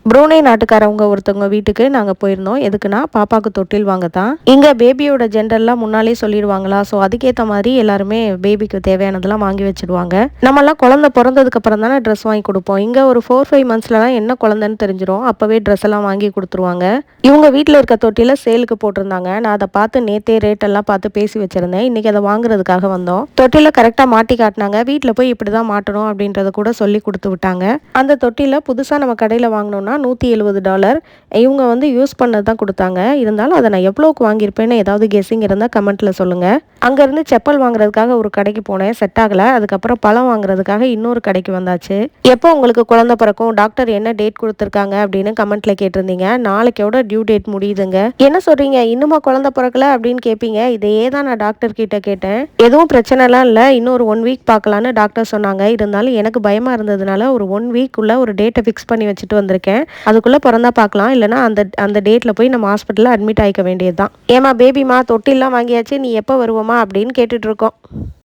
Brunei நாட்டுக்காரவங்க ஒருத்தவங்க வீட்டுக்கு நாங்கள் போயிருந்தோம். எதுக்குன்னா பாப்பாவுக்கு தொட்டில் வாங்க தான். இங்கே பேபியோட ஜெண்டர்லாம் முன்னாலே சொல்லிடுவாங்களா, ஸோ அதுக்கேற்ற மாதிரி எல்லாருமே பேபிக்கு தேவையானதெல்லாம் வாங்கி வச்சுடுவாங்க. நம்மலாம் குழந்தை பிறந்ததுக்கு அப்புறம் தானே ட்ரெஸ் வாங்கி கொடுப்போம். இங்கே ஒரு 4-5 மந்த்ஸ்லாம் என்ன குழந்தைன்னு தெரிஞ்சிடும், அப்போவே ட்ரெஸ் எல்லாம் வாங்கி கொடுத்துருவாங்க. இவங்க வீட்டில் இருக்க தொட்டில சேலுக்கு போட்டிருந்தாங்க. நான் அதை பார்த்து நேத்தே ரேட்டெல்லாம் பார்த்து பேசி வச்சிருந்தேன். இன்னைக்கு அதை வாங்குறதுக்காக வந்தோம். தொட்டில கரெக்டாக மாட்டி காட்டினாங்க. வீட்டில் போய் இப்படி தான் மாட்டணும் அப்படின்றத கூட சொல்லி கொடுத்து விட்டாங்க. அந்த தொட்டில புதுசாக நம்ம கடையில் வாங்கினோம்னா $170. இவங்க வந்து யூஸ் பண்ணது தான் கொடுத்தாங்க. இருந்தாலும் அதை நான் எவ்வளோக்கு வாங்கியிருப்பேன்னு ஏதாவது கெஸ்ஸிங் இருந்தால் கமெண்ட்டில் சொல்லுங்கள். அங்கேருந்து செப்பல் வாங்குறதுக்காக ஒரு கடைக்கு போனேன், செட் ஆகலை. அதுக்கப்புறம் பழம் வாங்குறதுக்காக இன்னொரு கடைக்கு வந்தாச்சு. எப்போ உங்களுக்கு குழந்தை பிறக்கும், டாக்டர் என்ன டேட் கொடுத்துருக்காங்க அப்படின்னு கமெண்ட்டில் கேட்டிருந்தீங்க. நாளைக்கோட டியூ டேட் முடியுதுங்க. என்ன சொல்கிறீங்க, இன்னுமா குழந்தை பிறக்கல அப்படின்னு கேட்பீங்க. இதையே தான் நான் டாக்டர் கிட்ட கேட்டேன். எதுவும் பிரச்சனைலாம் இல்லை, இன்னொரு 1 வீக் பார்க்கலான்னு டாக்டர் சொன்னாங்க. இருந்தாலும் எனக்கு பயமாக இருந்ததுனால ஒரு 1 வீக்குள்ளே ஒரு டேட்டை ஃபிக்ஸ் பண்ணி வச்சுட்டு வந்திருக்கேன். அதுக்குள்ளே பிறந்தா பார்க்கலாம், இல்லைனா அந்த அந்த டேட்டில் போய் நம்ம ஹாஸ்பிட்டலில் அட்மிட் ஆகிக்க வேண்டியது தான். ஏமா பேபிமா தொட்டிலாம் வாங்கியாச்சு, நீ எப்போ வருவோமா அப்படின்னு கேட்டுட்ருக்கோம்.